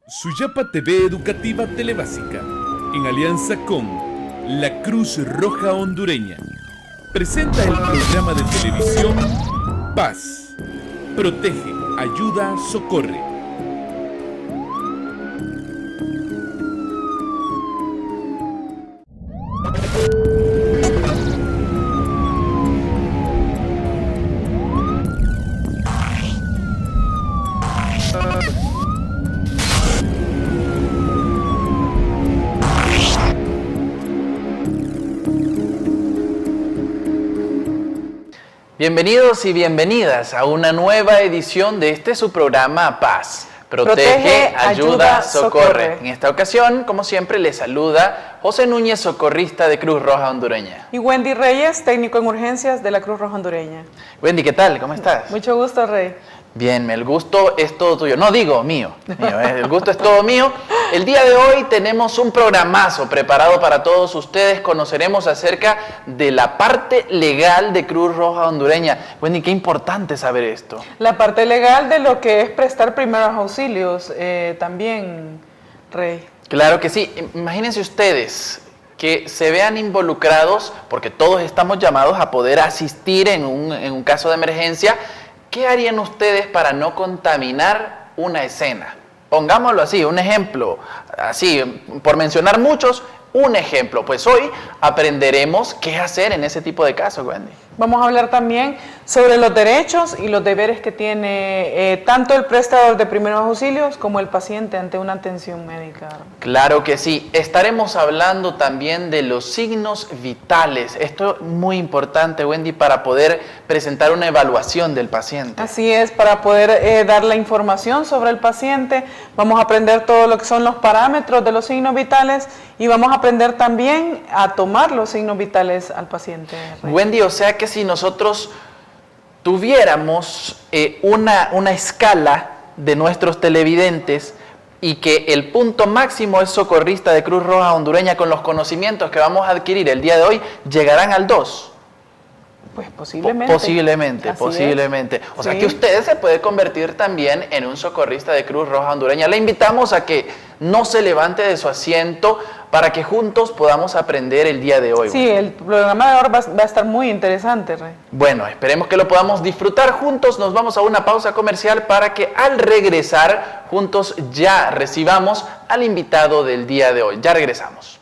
Suyapa TV Educativa Telebásica, en alianza con la Cruz Roja Hondureña, presenta el programa de televisión Paz. Protege, ayuda, socorre. Bienvenidos y bienvenidas a una nueva edición de su programa Paz. Protege, ayuda, socorre. En esta ocasión, como siempre, les saluda José Núñez, socorrista de Cruz Roja Hondureña. Y Wendy Reyes, técnico en urgencias de la Cruz Roja Hondureña. Wendy, ¿qué tal? ¿Cómo estás? Mucho gusto, Rey. Bien, el gusto es todo tuyo. No digo mío, el gusto es todo mío. El día de hoy tenemos un programazo preparado para todos ustedes. Conoceremos acerca de la parte legal de Cruz Roja Hondureña. Wendy, qué importante saber esto. La parte legal de lo que es prestar primeros auxilios también, Rey. Claro que sí. Imagínense ustedes que se vean involucrados, porque todos estamos llamados a poder asistir en un caso de emergencia. ¿Qué harían ustedes para no contaminar una escena? Pongámoslo así, un ejemplo, así, por mencionar muchos, un ejemplo. Pues hoy aprenderemos qué hacer en ese tipo de casos, Wendy. Vamos a hablar también sobre los derechos y los deberes que tiene tanto el prestador de primeros auxilios como el paciente ante una atención médica. Claro que sí. Estaremos hablando también de los signos vitales. Esto es muy importante, Wendy, para poder presentar una evaluación del paciente. Así es, para poder dar la información sobre el paciente. Vamos a aprender todo lo que son los parámetros de los signos vitales y vamos a aprender también a tomar los signos vitales al paciente. Wendy, o sea que si nosotros tuviéramos una escala de nuestros televidentes y que el punto máximo es socorrista de Cruz Roja Hondureña, con los conocimientos que vamos a adquirir el día de hoy, llegarán al 2. Pues posiblemente. Posiblemente. O sea que usted se puede convertir también en un socorrista de Cruz Roja Hondureña. Le invitamos a que no se levante de su asiento para que juntos podamos aprender el día de hoy. Sí, el programa de ahora va a estar muy interesante, Rey. Bueno, esperemos que lo podamos disfrutar juntos. Nos vamos a una pausa comercial para que al regresar juntos ya recibamos al invitado del día de hoy. Ya regresamos.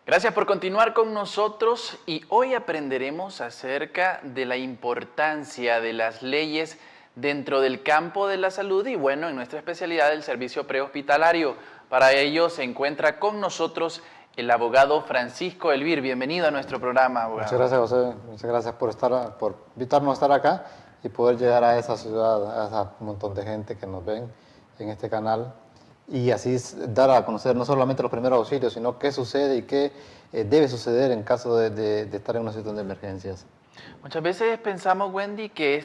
Gracias por continuar con nosotros y hoy aprenderemos acerca de la importancia de las leyes dentro del campo de la salud y bueno, en nuestra especialidad del servicio prehospitalario. Para ello se encuentra con nosotros el abogado Francisco Elvir. Bienvenido a nuestro programa, abogado. Muchas gracias, José. Muchas gracias por invitarnos a estar acá y poder llegar a esa ciudad, a ese montón de gente que nos ven en este canal. Y así dar a conocer no solamente los primeros auxilios, sino qué sucede y qué debe suceder en caso de estar en una situación de emergencias. Muchas veces pensamos, Wendy, que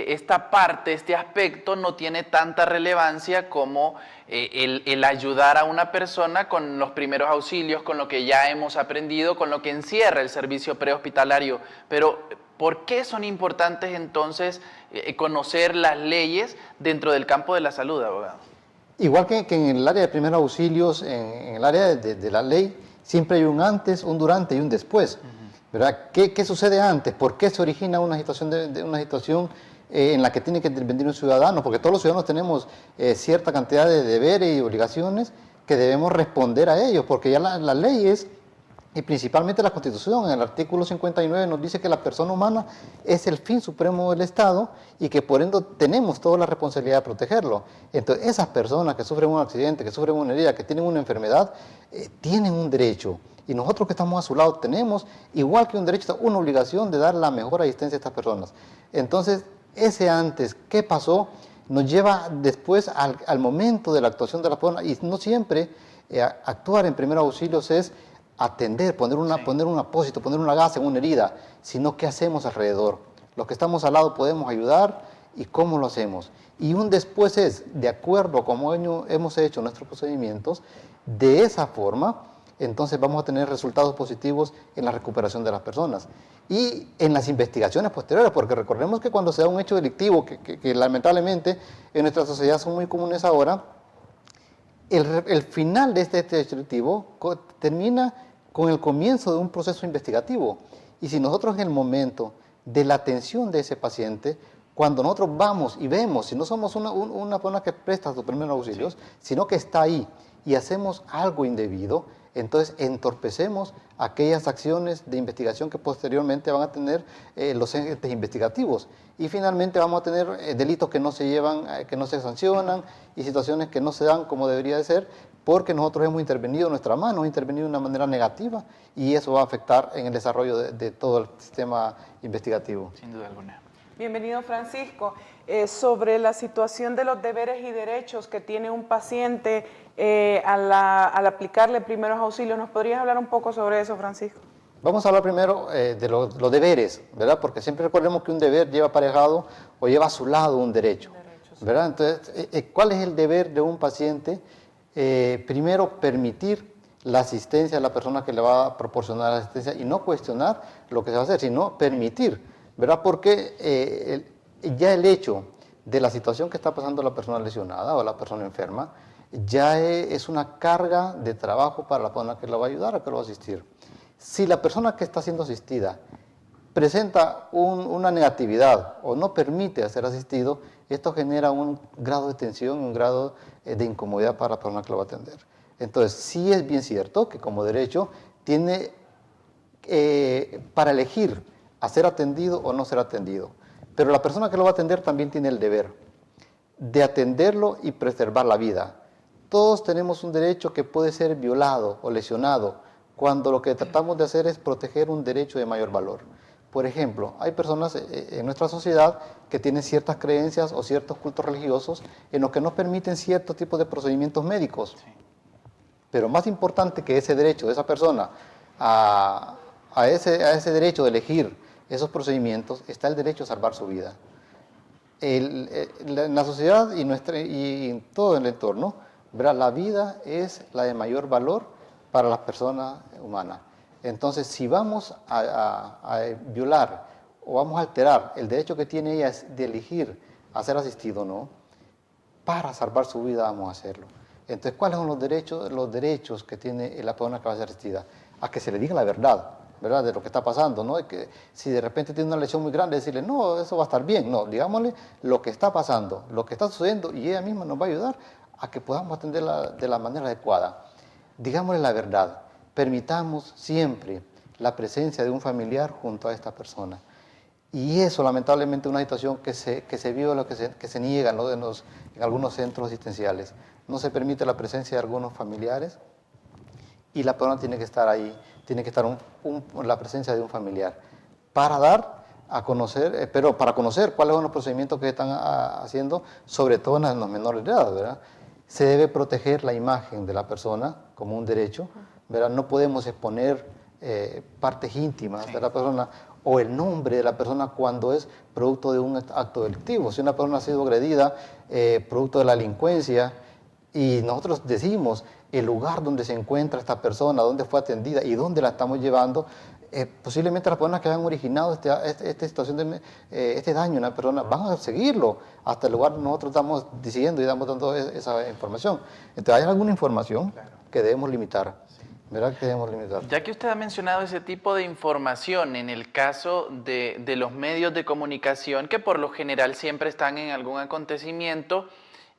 esta parte, este aspecto no tiene tanta relevancia como el ayudar a una persona con los primeros auxilios, con lo que ya hemos aprendido, con lo que encierra el servicio prehospitalario. Pero, ¿por qué son importantes entonces conocer las leyes dentro del campo de la salud, abogado? Igual que en el área de primeros auxilios, en el área de la ley, siempre hay un antes, un durante y un después. ¿Verdad? ¿Qué sucede antes? ¿Por qué se origina una situación, en la que tiene que intervenir un ciudadano? Porque todos los ciudadanos tenemos cierta cantidad de deberes y obligaciones que debemos responder a ellos, porque ya las leyes, y principalmente la Constitución, en el artículo 59 nos dice que la persona humana es el fin supremo del Estado y que por ende tenemos toda la responsabilidad de protegerlo. Entonces, esas personas que sufren un accidente, que sufren una herida, que tienen una enfermedad, tienen un derecho. Y nosotros que estamos a su lado tenemos, igual que un derecho, una obligación de dar la mejor asistencia a estas personas. Entonces, ese antes, ¿qué pasó? nos lleva después al momento de la actuación de la persona, y no siempre actuar en primeros auxilios es atender, poner un apósito, poner una gasa en una herida, sino qué hacemos alrededor. Los que estamos al lado podemos ayudar y cómo lo hacemos. Y un después es, de acuerdo a cómo hemos hecho nuestros procedimientos, de esa forma, entonces vamos a tener resultados positivos en la recuperación de las personas. Y en las investigaciones posteriores, porque recordemos que cuando se da un hecho delictivo, que lamentablemente en nuestra sociedad son muy comunes ahora, el final de este hecho delictivo termina con el comienzo de un proceso investigativo. Y si nosotros en el momento de la atención de ese paciente, cuando nosotros vamos y vemos, si no somos una persona que presta sus primeros auxilios, sino que está ahí y hacemos algo indebido, entonces entorpecemos aquellas acciones de investigación que posteriormente van a tener los entes investigativos. Y finalmente vamos a tener delitos que no se llevan, que no se sancionan, y situaciones que no se dan como debería de ser, porque nosotros hemos intervenido, nuestra mano ha intervenido de una manera negativa, y eso va a afectar en el desarrollo de todo el sistema investigativo. Sin duda alguna. Bienvenido, Francisco. Sobre la situación de los deberes y derechos que tiene un paciente al aplicarle primeros auxilios, ¿nos podrías hablar un poco sobre eso, Francisco? Vamos a hablar primero de los deberes, ¿verdad? Porque siempre recordemos que un deber lleva aparejado o lleva a su lado un derecho, ¿verdad? Entonces, ¿cuál es el deber de un paciente? Primero, permitir la asistencia a la persona que le va a proporcionar la asistencia y no cuestionar lo que se va a hacer, sino permitir, ¿verdad? Porque ya el hecho de la situación que está pasando la persona lesionada o la persona enferma ya es una carga de trabajo para la persona que la va a ayudar, a que lo va a asistir. Si la persona que está siendo asistida presenta una negatividad o no permite ser asistido, esto genera un grado de tensión, un grado de incomodidad para la persona que lo va a atender. Entonces, sí es bien cierto que como derecho tiene para elegir a ser atendido o no ser atendido. Pero la persona que lo va a atender también tiene el deber de atenderlo y preservar la vida. Todos tenemos un derecho que puede ser violado o lesionado cuando lo que tratamos de hacer es proteger un derecho de mayor valor. Por ejemplo, hay personas en nuestra sociedad que tienen ciertas creencias o ciertos cultos religiosos en los que no permiten ciertos tipos de procedimientos médicos. Sí. Pero más importante que ese derecho de esa persona a ese derecho de elegir esos procedimientos está el derecho a salvar su vida. En la sociedad y en todo el entorno, ¿verdad? La vida es la de mayor valor para las personas humanas. Entonces, si vamos a violar o vamos a alterar el derecho que tiene ella de elegir a ser asistido o no, para salvar su vida vamos a hacerlo. Entonces, ¿cuáles son los derechos que tiene la persona que va a ser asistida? A que se le diga la verdad, ¿verdad? De lo que está pasando, ¿no? Y que si de repente tiene una lesión muy grande, decirle, no, eso va a estar bien. No, digámosle lo que está pasando, lo que está sucediendo, y ella misma nos va a ayudar a que podamos atenderla de la manera adecuada. Digámosle la verdad, permitamos siempre la presencia de un familiar junto a esta persona. Y eso, lamentablemente, es una situación que se viola, que se niega, ¿no? en algunos centros asistenciales. No se permite la presencia de algunos familiares y la persona tiene que estar ahí, tiene que estar la presencia de un familiar para dar a conocer, pero para conocer cuáles son los procedimientos que están haciendo, sobre todo en los menores de edad, ¿verdad? Se debe proteger la imagen de la persona como un derecho, ¿verdad? No podemos exponer partes íntimas de la persona o el nombre de la persona cuando es producto de un acto delictivo. Si una persona ha sido agredida, producto de la delincuencia, y nosotros decimos el lugar donde se encuentra esta persona, dónde fue atendida y dónde la estamos llevando, posiblemente las personas que han originado esta situación este daño a una persona van a seguirlo hasta el lugar donde nosotros estamos diciendo y dando esa información. Entonces, hay alguna información que debemos limitar. ¿Verdad que debemos limitar? Ya que usted ha mencionado ese tipo de información en el caso de los medios de comunicación, que por lo general siempre están en algún acontecimiento,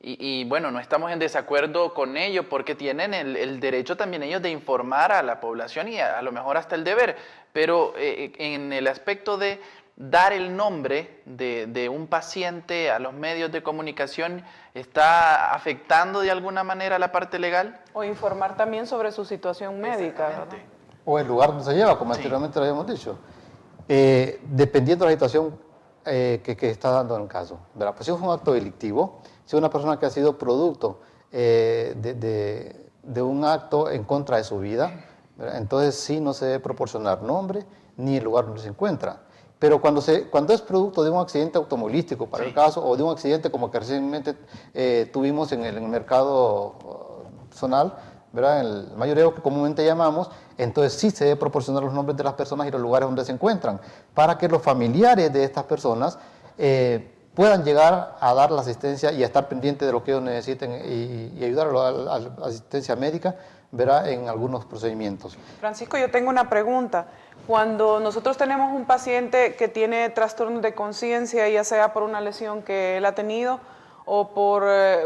y bueno, no estamos en desacuerdo con ello porque tienen el derecho también ellos de informar a la población y a lo mejor hasta el deber, pero en el aspecto de dar el nombre de un paciente a los medios de comunicación, ¿está afectando de alguna manera la parte legal? O informar también sobre su situación médica, ¿verdad? O el lugar donde se lleva, como anteriormente lo habíamos dicho. Dependiendo de la situación, que está dando en el caso, ¿verdad? Pues si es un acto delictivo, si es una persona que ha sido producto de un acto en contra de su vida, ¿verdad? Entonces sí no se debe proporcionar nombre ni el lugar donde se encuentra. Pero cuando es producto de un accidente automovilístico, para el caso, o de un accidente como que recientemente tuvimos en el mercado zonal, ¿verdad? En el mayoreo que comúnmente llamamos, entonces sí se debe proporcionar los nombres de las personas y los lugares donde se encuentran, para que los familiares de estas personas puedan llegar a dar la asistencia y a estar pendientes de lo que ellos necesiten y ayudarlos a la asistencia médica, ¿verdad? En algunos procedimientos. Francisco, yo tengo una pregunta. Cuando nosotros tenemos un paciente que tiene trastornos de conciencia, ya sea por una lesión que él ha tenido o por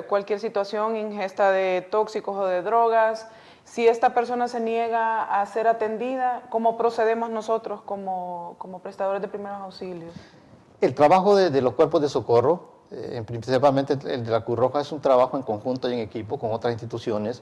cualquier situación, ingesta de tóxicos o de drogas, si esta persona se niega a ser atendida, ¿cómo procedemos nosotros como prestadores de primeros auxilios? El trabajo de los cuerpos de socorro, principalmente el de la Cruz Roja, es un trabajo en conjunto y en equipo con otras instituciones.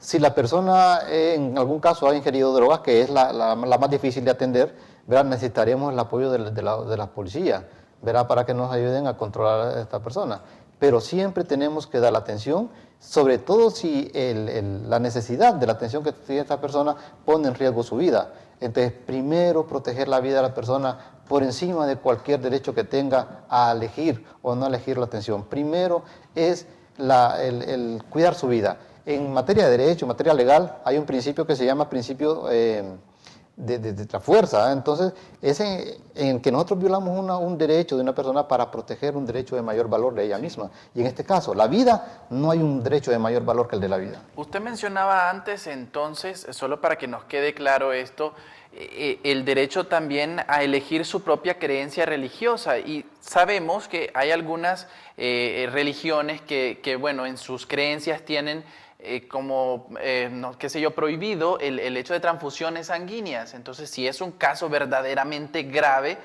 Si la persona en algún caso ha ingerido drogas, que es la más difícil de atender, ¿verdad? Necesitaremos el apoyo de la policía, ¿verdad? Para que nos ayuden a controlar a esta persona. Pero siempre tenemos que dar la atención, sobre todo si la necesidad de la atención que tiene esta persona pone en riesgo su vida. Entonces, primero proteger la vida de la persona por encima de cualquier derecho que tenga a elegir o no elegir la atención. Primero es el cuidar su vida. En materia de derecho, en materia legal, hay un principio que se llama principio de la fuerza. Entonces, es en que nosotros violamos un derecho de una persona para proteger un derecho de mayor valor de ella misma. Y en este caso, la vida, no hay un derecho de mayor valor que el de la vida. Usted mencionaba antes, entonces, solo para que nos quede claro esto, el derecho también a elegir su propia creencia religiosa. Y sabemos que hay algunas religiones que, bueno, en sus creencias tienen como, no, qué sé yo, prohibido el hecho de transfusiones sanguíneas. Entonces, si es un caso verdaderamente grave,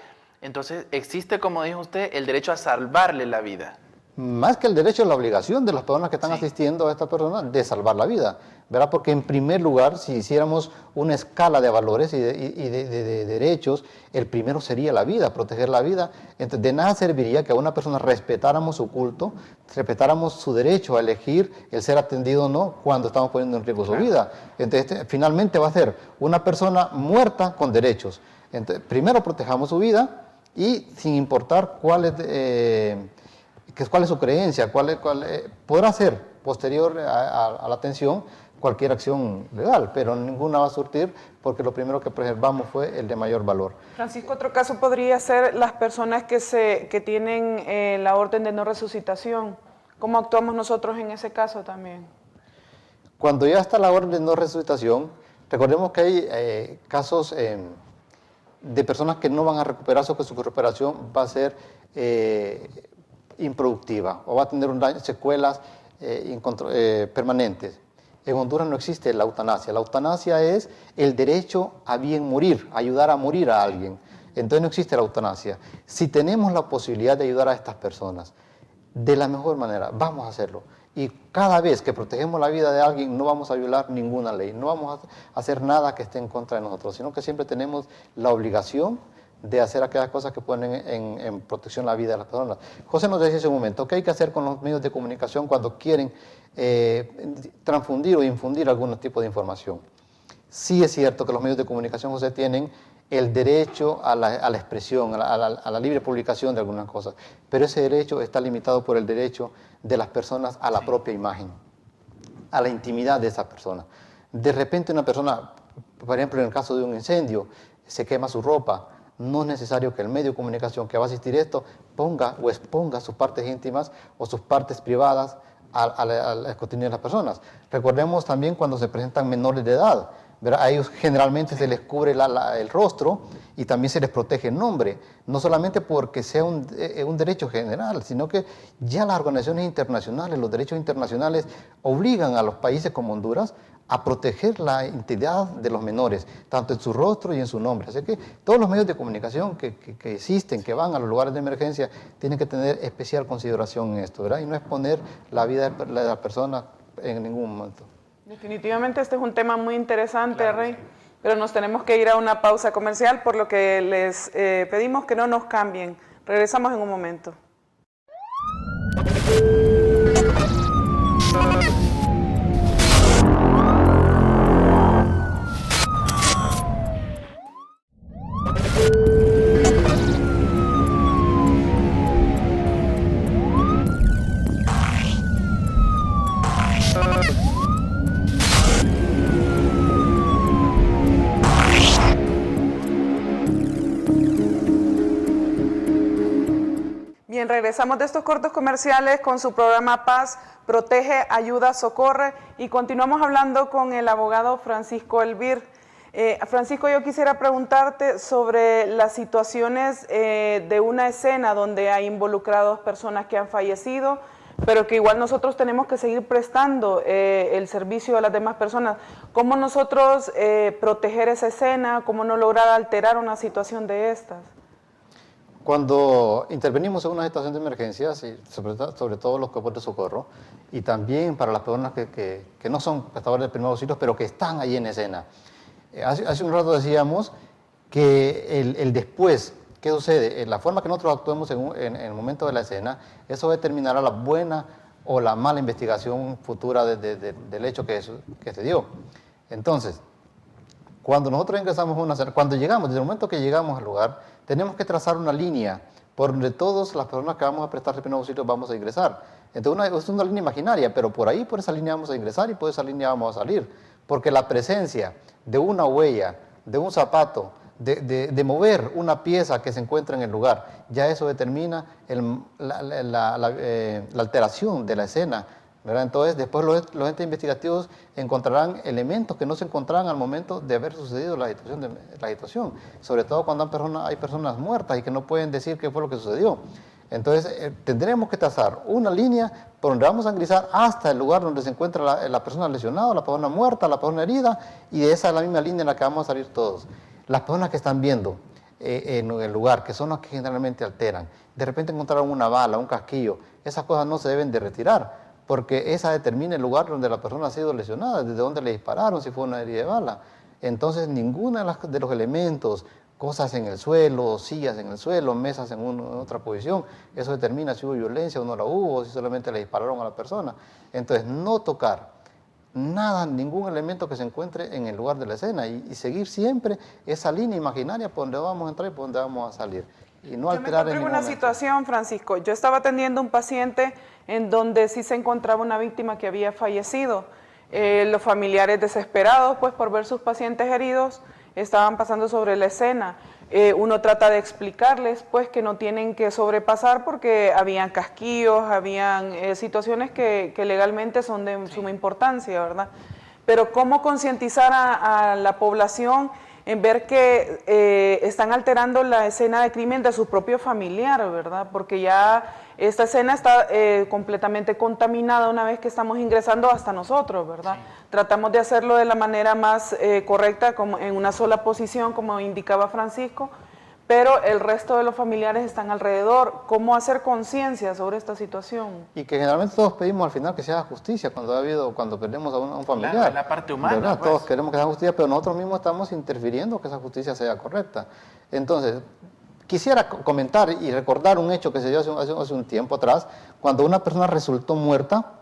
entonces existe, como dijo usted, el derecho a salvarle la vida. Más que el derecho, la obligación de las personas que están asistiendo a esta persona de salvar la vida, ¿verdad? Porque en primer lugar, si hiciéramos una escala de valores y de derechos, el primero sería la vida, proteger la vida. Entonces, de nada serviría que a una persona respetáramos su culto, respetáramos su derecho a elegir el ser atendido o no cuando estamos poniendo en riesgo su vida. Entonces, finalmente va a ser una persona muerta con derechos. Entonces, primero protejamos su vida y sin importar cuál es su creencia, podrá ser posterior a la atención cualquier acción legal, pero ninguna va a surtir porque lo primero que preservamos fue el de mayor valor. Francisco, otro caso podría ser las personas que tienen la orden de no resucitación. ¿Cómo actuamos nosotros en ese caso también? Cuando ya está la orden de no resucitación, recordemos que hay casos de personas que no van a recuperarse o que su recuperación va a ser improductiva o va a tener secuelas permanentes. En Honduras no existe la eutanasia. La eutanasia es el derecho a bien morir, ayudar a morir a alguien. Entonces no existe la eutanasia. Si tenemos la posibilidad de ayudar a estas personas de la mejor manera, vamos a hacerlo. Y cada vez que protegemos la vida de alguien, no vamos a violar ninguna ley, no vamos a hacer nada que esté en contra de nosotros, sino que siempre tenemos la obligación de hacer aquellas cosas que ponen en protección la vida de las personas. José nos decía hace un momento, ¿qué hay que hacer con los medios de comunicación cuando quieren transfundir o infundir algún tipo de información? Sí es cierto que los medios de comunicación, José, tienen el derecho a la expresión, a la libre publicación de algunas cosas, pero ese derecho está limitado por el derecho de las personas a la propia imagen, a la intimidad de esa persona. De repente una persona, por ejemplo en el caso de un incendio, se quema su ropa, no es necesario que el medio de comunicación que va a asistir esto ponga o exponga sus partes íntimas o sus partes privadas al escrutinio de las personas. Recordemos también cuando se presentan menores de edad, ¿verdad? A ellos generalmente se les cubre el rostro y también se les protege el nombre, no solamente porque sea un derecho general, sino que ya las organizaciones internacionales, los derechos internacionales obligan a los países como Honduras a proteger la integridad de los menores, tanto en su rostro y en su nombre. Así que todos los medios de comunicación que existen, que van a los lugares de emergencia, tienen que tener especial consideración en esto, ¿verdad? Y no exponer la vida de la persona en ningún momento. Definitivamente este es un tema muy interesante, Rey, pero nos tenemos que ir a una pausa comercial, por lo que les pedimos que no nos cambien. Regresamos en un momento. Bien, regresamos de estos cortos comerciales con su programa Paz, Protege, Ayuda, Socorre y continuamos hablando con el abogado Francisco Elvir. Francisco, yo quisiera preguntarte sobre las situaciones de una escena donde hay involucrados personas que han fallecido, pero que igual nosotros tenemos que seguir prestando el servicio a las demás personas. ¿Cómo nosotros proteger esa escena? ¿Cómo no lograr alterar una situación de estas? Cuando intervenimos en una situación de emergencia, sí, sobre todo los cuerpos de socorro, y también para las personas que no son prestadores de primeros auxilios, pero que están ahí en escena. Hace un rato decíamos que el después, ¿qué sucede? La forma que nosotros actuemos en el momento de la escena, eso determinará la buena o la mala investigación futura del hecho que se dio. Entonces, cuando nosotros ingresamos a una escena, cuando llegamos, desde el momento que llegamos al lugar, tenemos que trazar una línea por donde todas las personas que vamos a prestar primeros auxilios vamos a ingresar. Entonces, es una línea imaginaria, pero por ahí, por esa línea vamos a ingresar y por esa línea vamos a salir. Porque la presencia de una huella, de un zapato, de mover una pieza que se encuentra en el lugar, ya eso determina la alteración de la escena, ¿verdad? Entonces, después los entes investigativos encontrarán elementos que no se encontraban al momento de haber sucedido la situación, sobre todo cuando hay personas muertas y que no pueden decir qué fue lo que sucedió. Entonces, tendremos que trazar una línea por donde vamos a ingresar hasta el lugar donde se encuentra la persona lesionada, la persona muerta, la persona herida, y esa es la misma línea en la que vamos a salir todos. Las personas que están viendo en el lugar, que son las que generalmente alteran, de repente encontraron una bala, un casquillo, esas cosas no se deben de retirar, porque esa determina el lugar donde la persona ha sido lesionada, desde donde le dispararon, si fue una herida de bala. Entonces, ninguna de los elementos, cosas en el suelo, sillas en el suelo, mesas en otra posición, eso determina si hubo violencia o no la hubo, o si solamente le dispararon a la persona. Entonces, no tocar nada, ningún elemento que se encuentre en el lugar de la escena y seguir siempre esa línea imaginaria por donde vamos a entrar y por donde vamos a salir. Y no alterar en ningún momento. Yo me encontré una situación, Francisco. Yo estaba atendiendo a un paciente en donde sí se encontraba una víctima que había fallecido. Los familiares desesperados, pues, por ver sus pacientes heridos, estaban pasando sobre la escena. Uno trata de explicarles, pues, que no tienen que sobrepasar porque habían casquillos, habían situaciones que legalmente son de suma importancia, ¿verdad? Pero ¿cómo concientizar a la población en ver que están alterando la escena de crimen de su propio familiar, ¿verdad? Porque ya esta escena está completamente contaminada una vez que estamos ingresando hasta nosotros, ¿verdad? Sí. Tratamos de hacerlo de la manera más correcta, como en una sola posición, como indicaba Francisco, pero el resto de los familiares están alrededor. ¿Cómo hacer conciencia sobre esta situación? Y que generalmente todos pedimos al final que se haga justicia cuando perdemos a un familiar. Claro, la parte humana. Pues. Todos queremos que se haga justicia, pero nosotros mismos estamos interfiriendo que esa justicia sea correcta. Entonces, quisiera comentar y recordar un hecho que se dio hace un tiempo atrás, cuando una persona resultó muerta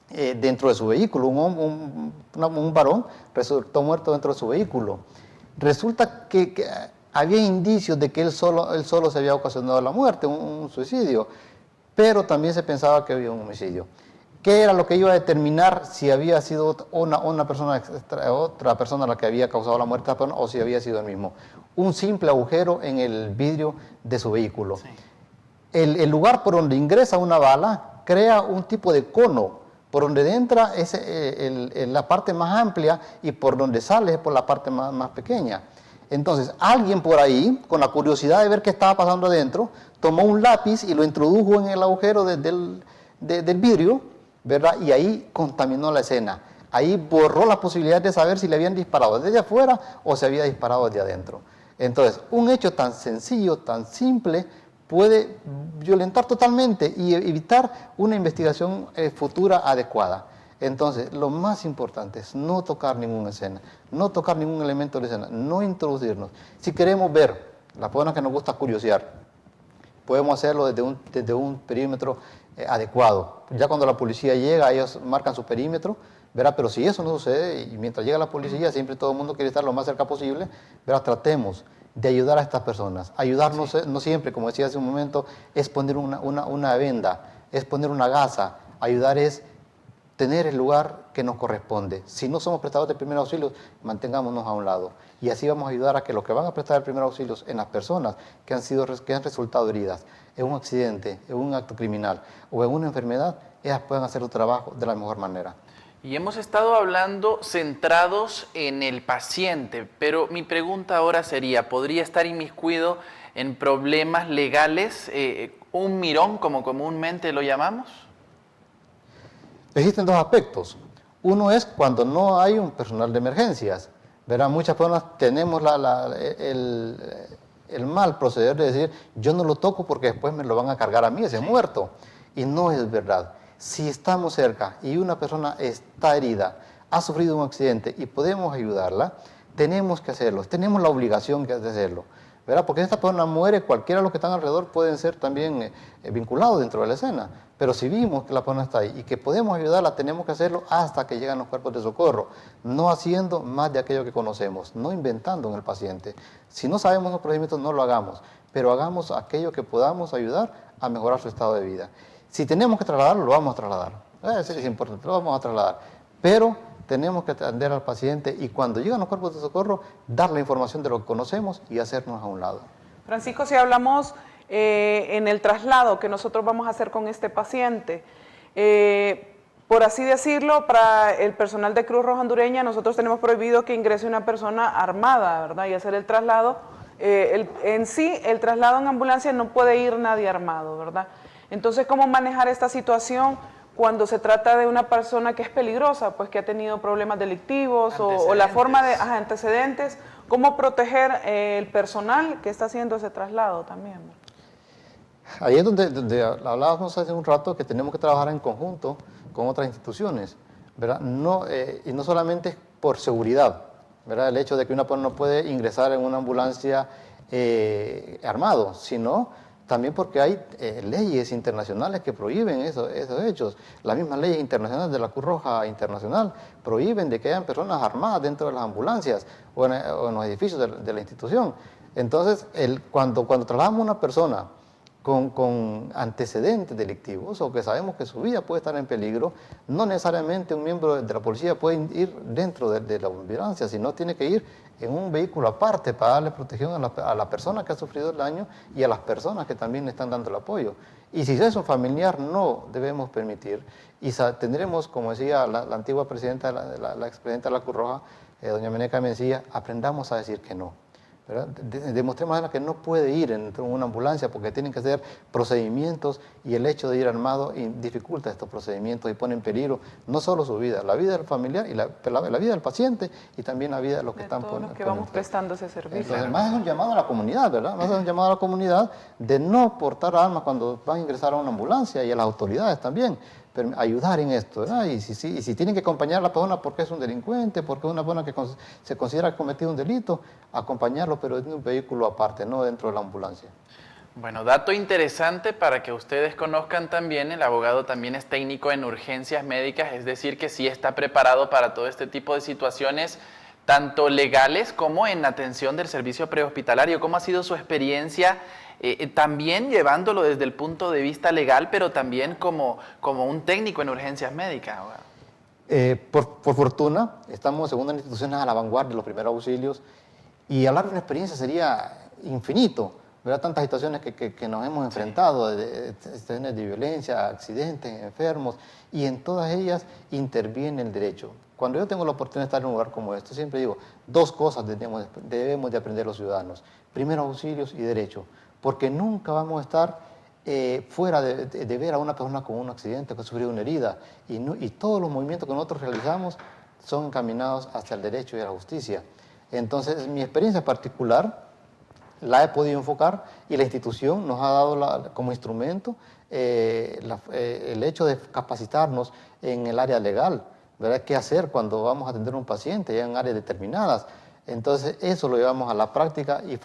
dentro de su vehículo, un varón resultó muerto dentro de su vehículo. Resulta que había indicios de que él solo se había ocasionado la muerte, un suicidio, pero también se pensaba que había un homicidio. ¿Qué era lo que iba a determinar si había sido otra persona la que había causado la muerte o si había sido el mismo? Un simple agujero en el vidrio de su vehículo. Sí. El lugar por donde ingresa una bala crea un tipo de cono, por donde entra es la parte más amplia y por donde sale es por la parte más pequeña. Entonces, alguien por ahí, con la curiosidad de ver qué estaba pasando adentro, tomó un lápiz y lo introdujo en el agujero del vidrio, ¿verdad? Y ahí contaminó la escena. Ahí borró la posibilidad de saber si le habían disparado desde afuera o se había disparado desde adentro. Entonces, un hecho tan sencillo, tan simple, puede violentar totalmente y evitar una investigación futura adecuada. Entonces, lo más importante es no tocar ninguna escena, no tocar ningún elemento de la escena, no introducirnos. Si queremos ver, las personas que nos gusta curiosear, podemos hacerlo desde un perímetro adecuado. Ya cuando la policía llega, ellos marcan su perímetro, ¿verdad? Pero si eso no sucede, y mientras llega la policía, siempre todo el mundo quiere estar lo más cerca posible, ¿verdad? Tratemos de ayudar a estas personas. Ayudarnos no siempre, como decía hace un momento, es poner una venda, es poner una gasa. Ayudar es tener el lugar que nos corresponde. Si no somos prestadores de primeros auxilios, mantengámonos a un lado. Y así vamos a ayudar a que los que van a prestar el primer auxilio en las personas que han resultado heridas en un accidente, en un acto criminal o en una enfermedad, ellas puedan hacer su trabajo de la mejor manera. Y hemos estado hablando centrados en el paciente, pero mi pregunta ahora sería, ¿podría estar inmiscuido en problemas legales, un mirón como comúnmente lo llamamos? Existen dos aspectos. Uno es cuando no hay un personal de emergencias. ¿Verdad? Muchas personas tenemos el mal proceder de decir, yo no lo toco porque después me lo van a cargar a mí, ese muerto. Y no es verdad. Si estamos cerca y una persona está herida, ha sufrido un accidente y podemos ayudarla, tenemos que hacerlo, tenemos la obligación de hacerlo, ¿verdad? Porque si esta persona muere, cualquiera de los que están alrededor pueden ser también vinculados dentro de la escena. Pero si vimos que la persona está ahí y que podemos ayudarla, tenemos que hacerlo hasta que llegan los cuerpos de socorro, no haciendo más de aquello que conocemos, no inventando en el paciente. Si no sabemos los procedimientos, no lo hagamos, pero hagamos aquello que podamos ayudar a mejorar su estado de vida. Si tenemos que trasladarlo, lo vamos a trasladar. Eso es importante, lo vamos a trasladar. Pero tenemos que atender al paciente y cuando llegan los cuerpos de socorro, dar la información de lo que conocemos y hacernos a un lado. Francisco, si hablamos en el traslado que nosotros vamos a hacer con este paciente, por así decirlo, para el personal de Cruz Roja Hondureña, nosotros tenemos prohibido que ingrese una persona armada, ¿verdad? Y hacer el traslado. En sí, el traslado en ambulancia no puede ir nadie armado, ¿verdad? Entonces, ¿cómo manejar esta situación cuando se trata de una persona que es peligrosa, pues que ha tenido problemas delictivos o la forma de antecedentes? ¿Cómo proteger el personal que está haciendo ese traslado también? Ahí es donde hablábamos hace un rato que tenemos que trabajar en conjunto con otras instituciones, ¿verdad? Y no solamente por seguridad, ¿verdad? El hecho de que una persona no puede ingresar en una ambulancia armado, sino también porque hay leyes internacionales que prohíben esos hechos. Las mismas leyes internacionales de la Cruz Roja Internacional prohíben de que hayan personas armadas dentro de las ambulancias o en los edificios de la institución. Entonces, cuando trasladamos a una persona con antecedentes delictivos o que sabemos que su vida puede estar en peligro, no necesariamente un miembro de la policía puede ir dentro de la ambulancia, sino tiene que ir en un vehículo aparte para darle protección a la persona que ha sufrido el daño y a las personas que también le están dando el apoyo. Y si es un familiar, no debemos permitir. Y tendremos, como decía la antigua presidenta, la expresidenta de la Cruz Roja, doña Meneca Mencía, aprendamos a decir que no. Demostremos a ella que no puede ir en una ambulancia porque tienen que hacer procedimientos y el hecho de ir armado dificulta estos procedimientos y pone en peligro no solo su vida, la vida del familiar y la vida del paciente y también la vida de los que están todos los que vamos prestando ese servicio. Entonces, además es un llamado a la comunidad, ¿verdad? Más es un llamado a la comunidad de no portar armas cuando van a ingresar a una ambulancia y a las autoridades también. Pero ayudar en esto, ¿verdad? Y si tienen que acompañar a la persona porque es un delincuente, porque es una persona que se considera que ha cometido un delito, acompañarlo, pero en un vehículo aparte, no dentro de la ambulancia. Bueno, dato interesante para que ustedes conozcan también, el abogado también es técnico en urgencias médicas, es decir, que sí está preparado para todo este tipo de situaciones, tanto legales como en atención del servicio prehospitalario. ¿Cómo ha sido su experiencia? También llevándolo desde el punto de vista legal, pero también como un técnico en urgencias médicas. Por fortuna, estamos en una institución a la vanguardia de los primeros auxilios y hablar de una experiencia sería infinito, ¿verdad? Tantas situaciones que nos hemos enfrentado, situaciones de violencia, accidentes, enfermos, y en todas ellas interviene el derecho. Cuando yo tengo la oportunidad de estar en un lugar como este, siempre digo, dos cosas debemos de aprender los ciudadanos, primeros auxilios y derecho. Porque nunca vamos a estar fuera de ver a una persona con un accidente, que ha sufrido una herida, y todos los movimientos que nosotros realizamos son encaminados hacia el derecho y a la justicia. Entonces, mi experiencia particular la he podido enfocar y la institución nos ha dado como instrumento el hecho de capacitarnos en el área legal, ¿verdad? ¿Qué hacer cuando vamos a atender a un paciente ya en áreas determinadas? Entonces, eso lo llevamos a la práctica y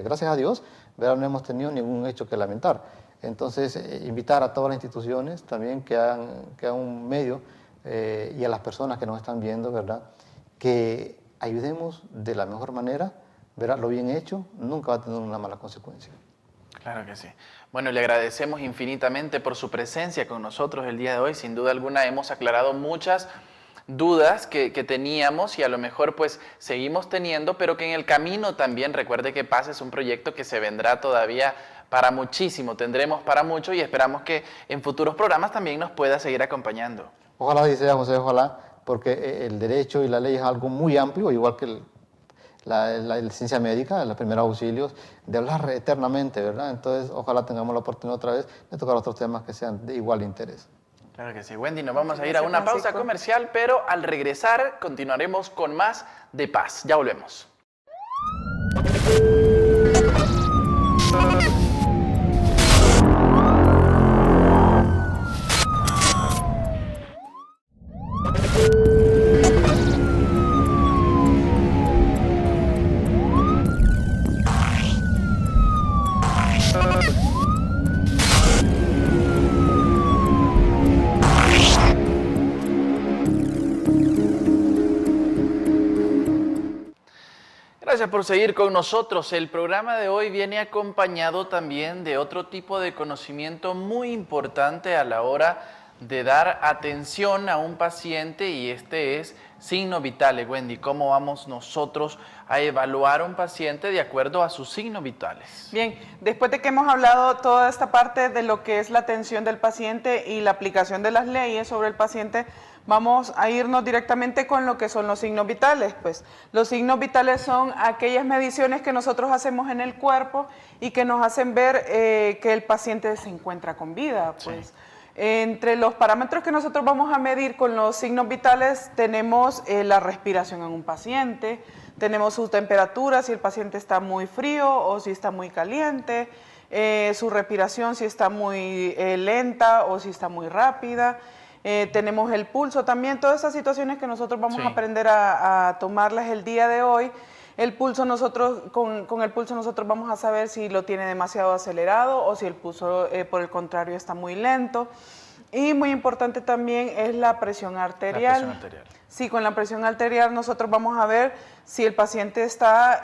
gracias a Dios, ¿verdad? No hemos tenido ningún hecho que lamentar. Entonces, invitar a todas las instituciones también que hagan un medio y a las personas que nos están viendo, ¿verdad? Que ayudemos de la mejor manera, ¿verdad? Lo bien hecho nunca va a tener una mala consecuencia. Claro que sí. Bueno, le agradecemos infinitamente por su presencia con nosotros el día de hoy. Sin duda alguna hemos aclarado muchas dudas que teníamos y a lo mejor pues seguimos teniendo, pero que en el camino también recuerde que PAS es un proyecto que se vendrá todavía para muchísimo, tendremos para mucho y esperamos que en futuros programas también nos pueda seguir acompañando. Ojalá así sea, José, ojalá, porque el derecho y la ley es algo muy amplio, igual que la ciencia médica, los primeros auxilios, de hablar eternamente, ¿verdad? Entonces, ojalá tengamos la oportunidad otra vez de tocar otros temas que sean de igual interés. Claro que sí. Wendy, nos vamos a ir a una pausa comercial, pero al regresar continuaremos con más de PAS. Ya volvemos. Gracias por seguir con nosotros. El programa de hoy viene acompañado también de otro tipo de conocimiento muy importante a la hora de dar atención a un paciente y este es signos vitales. Wendy, ¿cómo vamos nosotros a evaluar a un paciente de acuerdo a sus signos vitales? Bien, después de que hemos hablado toda esta parte de lo que es la atención del paciente y la aplicación de las leyes sobre el paciente, vamos a irnos directamente con lo que son los signos vitales. Pues los signos vitales son aquellas mediciones que nosotros hacemos en el cuerpo y que nos hacen ver que el paciente se encuentra con vida. Pues. Sí. Entre los parámetros que nosotros vamos a medir con los signos vitales tenemos la respiración en un paciente, tenemos su temperatura, si el paciente está muy frío o si está muy caliente, su respiración si está muy lenta o si está muy rápida. Tenemos el pulso también, todas esas situaciones que nosotros vamos a aprender a tomarlas el día de hoy. El pulso con el pulso nosotros vamos a saber si lo tiene demasiado acelerado o si el pulso por el contrario está muy lento. Y muy importante también es la presión arterial. La presión arterial. Sí, con la presión arterial nosotros vamos a ver si el paciente está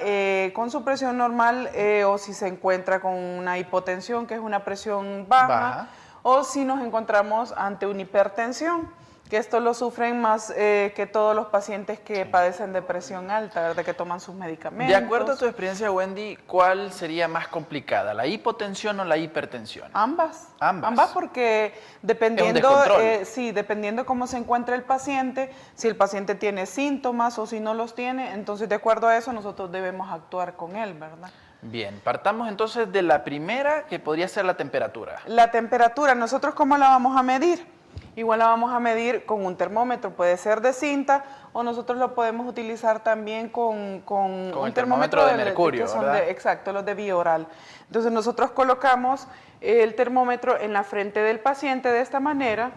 con su presión normal o si se encuentra con una hipotensión, que es una presión baja. O si nos encontramos ante una hipertensión, que esto lo sufren más que todos los pacientes que padecen de presión alta, ¿verdad? Que toman sus medicamentos. De acuerdo a tu experiencia, Wendy, ¿cuál sería más complicada, la hipotensión o la hipertensión? Ambas. Ambas. Ambas porque dependiendo cómo se encuentra el paciente, si el paciente tiene síntomas o si no los tiene, entonces de acuerdo a eso nosotros debemos actuar con él, ¿verdad? Bien, partamos entonces de la primera, que podría ser la temperatura. La temperatura, ¿nosotros cómo la vamos a medir? Igual la vamos a medir con un termómetro, puede ser de cinta o nosotros lo podemos utilizar también con un termómetro de mercurio, ¿verdad? Exacto, los de vía oral. Entonces nosotros colocamos el termómetro en la frente del paciente de esta manera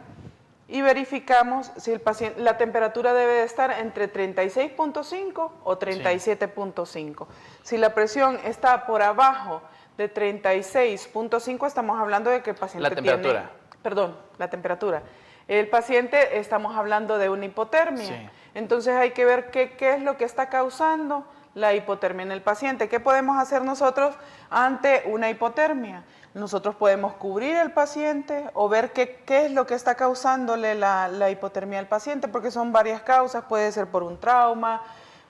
y verificamos si el paciente, la temperatura debe de estar entre 36.5 o 37.5. Si la presión está por abajo de 36.5, estamos hablando de que el paciente la temperatura. El paciente, estamos hablando de una hipotermia. Sí. Entonces hay que ver qué es lo que está causando la hipotermia en el paciente. ¿Qué podemos hacer nosotros ante una hipotermia? Nosotros podemos cubrir al paciente o ver qué es lo que está causándole la hipotermia al paciente, porque son varias causas, puede ser por un trauma,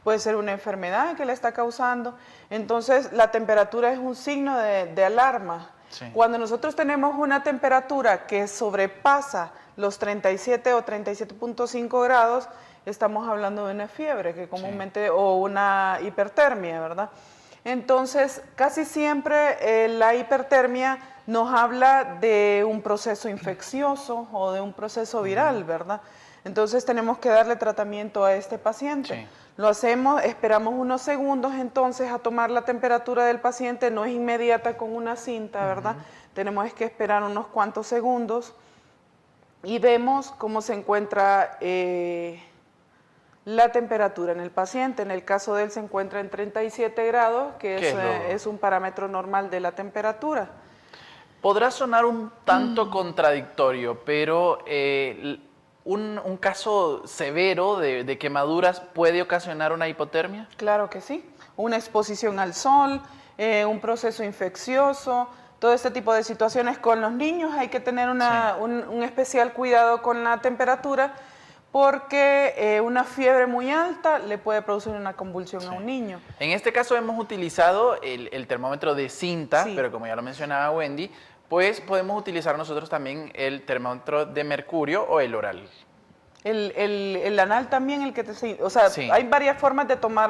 puede ser una enfermedad que le está causando. Entonces la temperatura es un signo de alarma. Sí. Cuando nosotros tenemos una temperatura que sobrepasa los 37 o 37.5 grados, estamos hablando de una fiebre, que comúnmente, o una hipertermia, ¿verdad? Entonces, casi siempre la hipertermia nos habla de un proceso infeccioso o de un proceso viral, ¿verdad? Entonces tenemos que darle tratamiento a este paciente. Sí. Lo hacemos, esperamos unos segundos entonces a tomar la temperatura del paciente, no es inmediata con una cinta, ¿verdad? Tenemos que esperar unos cuantos segundos y vemos cómo se encuentra la temperatura en el paciente. En el caso de él se encuentra en 37 grados, que es un parámetro normal de la temperatura. Podrá sonar un tanto contradictorio, pero un caso severo de quemaduras puede ocasionar una hipotermia. Claro que sí. Una exposición al sol, un proceso infeccioso, todo este tipo de situaciones. Con los niños hay que tener un especial cuidado con la temperatura, porque una fiebre muy alta le puede producir una convulsión a un niño. En este caso hemos utilizado el termómetro de cinta, pero como ya lo mencionaba Wendy, pues podemos utilizar nosotros también el termómetro de mercurio o el oral. El anal también, o sea, hay varias formas de tomar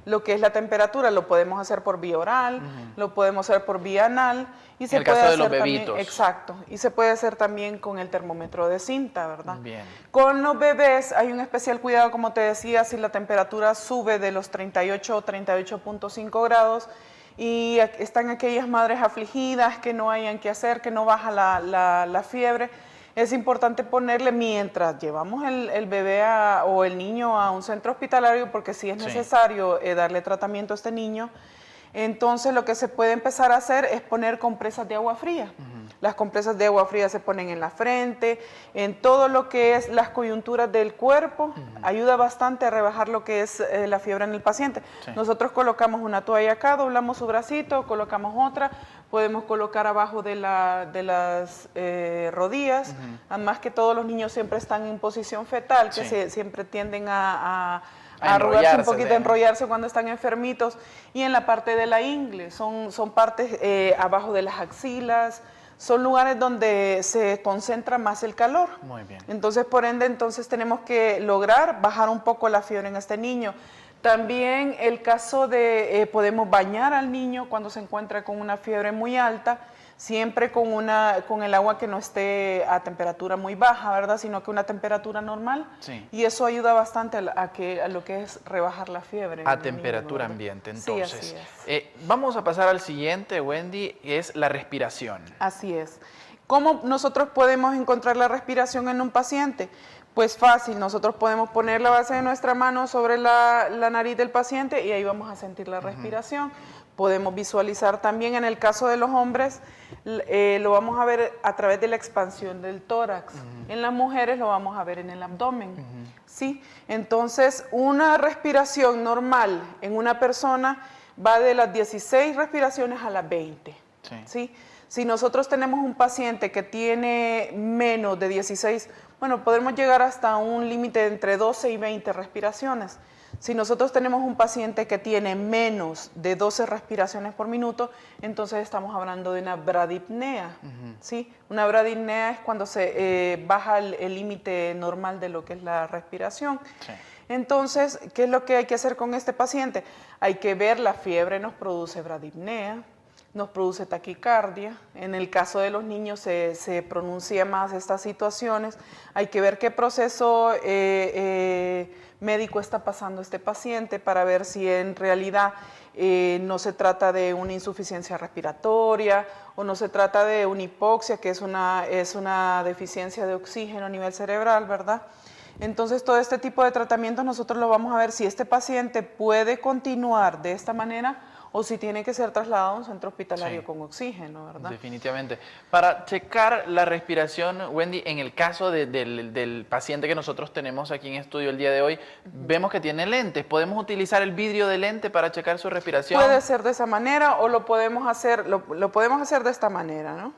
lo que es la temperatura. Lo podemos hacer por vía oral, lo podemos hacer por vía anal. Y se en el puede caso de hacer los bebitos. también, exacto. Y se puede hacer también con el termómetro de cinta, ¿verdad? Bien. Con los bebés hay un especial cuidado, como te decía, si la temperatura sube de los 38 o 38.5 grados y están aquellas madres afligidas que no hayan que hacer, que no baja la fiebre. Es importante ponerle, mientras llevamos el bebé o el niño a un centro hospitalario, porque sí es necesario darle tratamiento a este niño, entonces lo que se puede empezar a hacer es poner compresas de agua fría. Las compresas de agua fría se ponen en la frente, en todo lo que es las coyunturas del cuerpo. Ayuda bastante a rebajar lo que es la fiebre en el paciente. Nosotros colocamos una toalla acá, doblamos su bracito, colocamos otra, podemos colocar abajo de las rodillas. Además que todos los niños siempre están en posición fetal, que siempre tienden a arrugarse un poquito, a enrollarse cuando están enfermitos. Y en la parte de la ingle, son partes abajo de las axilas, son lugares donde se concentra más el calor. Muy bien. Entonces, por ende, tenemos que lograr bajar un poco la fiebre en este niño. También el caso de podemos bañar al niño cuando se encuentra con una fiebre muy alta, siempre con el agua que no esté a temperatura muy baja, ¿verdad? Sino que una temperatura normal. Y eso ayuda bastante a lo que es rebajar la fiebre. A temperatura ambiente, entonces. Sí, así es. Vamos a pasar al siguiente, Wendy, que es la respiración. Así es. ¿Cómo nosotros podemos encontrar la respiración en un paciente? Pues fácil, nosotros podemos poner la base de nuestra mano sobre la nariz del paciente y ahí vamos a sentir la respiración. Podemos visualizar también, en el caso de los hombres, lo vamos a ver a través de la expansión del tórax. En las mujeres lo vamos a ver en el abdomen. ¿Sí? Entonces, una respiración normal en una persona va de las 16 respiraciones a las 20. ¿Sí? Si nosotros tenemos un paciente que tiene menos de 16, bueno, podemos llegar hasta un límite de entre 12 y 20 respiraciones. Si nosotros tenemos un paciente que tiene menos de 12 respiraciones por minuto, entonces estamos hablando de una bradipnea. ¿Sí? Una bradipnea es cuando se baja el límite normal de lo que es la respiración. Entonces, ¿qué es lo que hay que hacer con este paciente? Hay que ver, la fiebre nos produce bradipnea, nos produce taquicardia. En el caso de los niños se pronuncia más estas situaciones. Hay que ver qué proceso médico está pasando este paciente para ver si en realidad no se trata de una insuficiencia respiratoria o no se trata de una hipoxia, que es una deficiencia de oxígeno a nivel cerebral, ¿verdad? Entonces, todo este tipo de tratamientos nosotros lo vamos a ver si este paciente puede continuar de esta manera o si tiene que ser trasladado a un centro hospitalario con oxígeno, ¿verdad? Definitivamente. Para checar la respiración, Wendy, en el caso del paciente que nosotros tenemos aquí en estudio el día de hoy, vemos que tiene lentes. ¿Podemos utilizar el vidrio de lente para checar su respiración? Puede ser de esa manera o lo podemos hacer de esta manera, ¿no?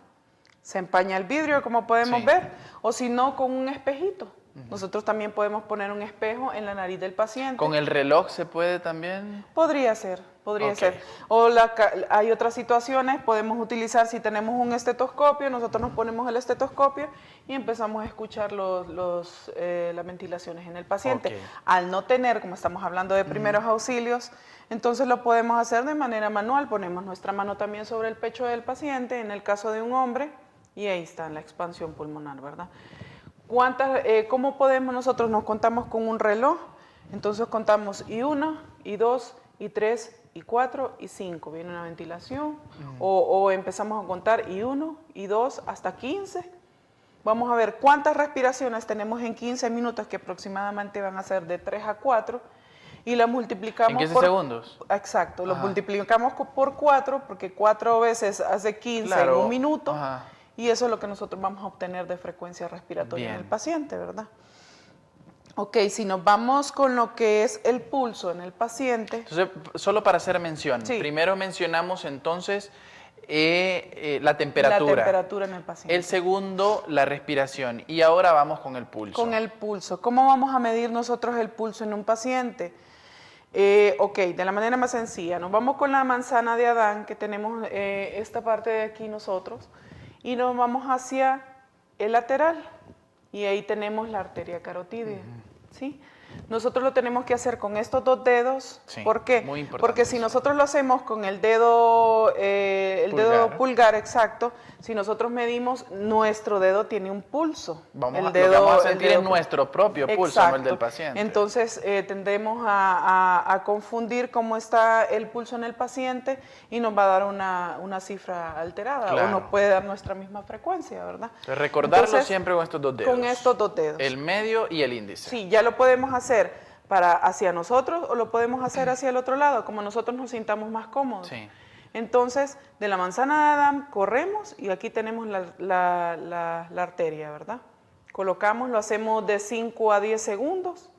Se empaña el vidrio, como podemos ver, o si no, con un espejito. Nosotros también podemos poner un espejo en la nariz del paciente. ¿Con el reloj se puede también? Podría ser. O hay otras situaciones, podemos utilizar, si tenemos un estetoscopio, nosotros nos ponemos el estetoscopio y empezamos a escuchar las ventilaciones en el paciente. Al no tener, como estamos hablando de primeros auxilios, entonces lo podemos hacer de manera manual. Ponemos nuestra mano también sobre el pecho del paciente, en el caso de un hombre, y ahí está la expansión pulmonar, ¿verdad? ¿Cómo podemos nosotros? Nos contamos con un reloj, entonces contamos y 1, y 2, y 3, y 4, y 5. Viene una ventilación, o empezamos a contar y 1, y 2, hasta 15. vamos a ver cuántas respiraciones tenemos en 15 minutos, que aproximadamente van a ser de 3 a 4, y la multiplicamos ¿En 15 por segundos? Exacto, lo Ajá. multiplicamos por 4, porque 4 veces hace 15 en Claro. un minuto, Ajá. y eso es lo que nosotros vamos a obtener de frecuencia respiratoria en Bien. el paciente, ¿verdad? Ok, si nos vamos con lo que es el pulso en el paciente. Entonces, solo para hacer mención, Sí. primero mencionamos entonces la temperatura. La temperatura en el paciente. El segundo, la respiración. Y ahora vamos con el pulso. Con el pulso. ¿Cómo vamos a medir nosotros el pulso en un paciente? Ok, de la manera más sencilla. Nos vamos con la manzana de Adán, que tenemos esta parte de aquí nosotros, y nos vamos hacia el lateral. Y ahí tenemos la arteria carotídea. ¿Sí? Nosotros lo tenemos que hacer con estos dos dedos. Sí, ¿Por qué? muy importante Porque si eso. nosotros lo hacemos con el dedo pulgar, exacto, si nosotros medimos, nuestro dedo tiene un pulso. Lo El que vamos a el sentir dedo es nuestro propio pulso, no el del Exacto. paciente. Entonces tendemos a confundir cómo está el pulso en el paciente y nos va a dar una cifra alterada, Claro. o nos puede dar nuestra misma frecuencia, ¿verdad? Entonces, recordarlo Entonces, siempre con estos dos dedos. Con estos dos dedos. El medio y el índice. Sí, ya lo podemos hacer hacia nosotros o lo podemos hacer hacia el otro lado, como nosotros nos sintamos más cómodos. Sí. Entonces, de la manzana de Adán corremos y aquí tenemos la arteria, ¿verdad? Colocamos, lo hacemos de 5 a 10 segundos.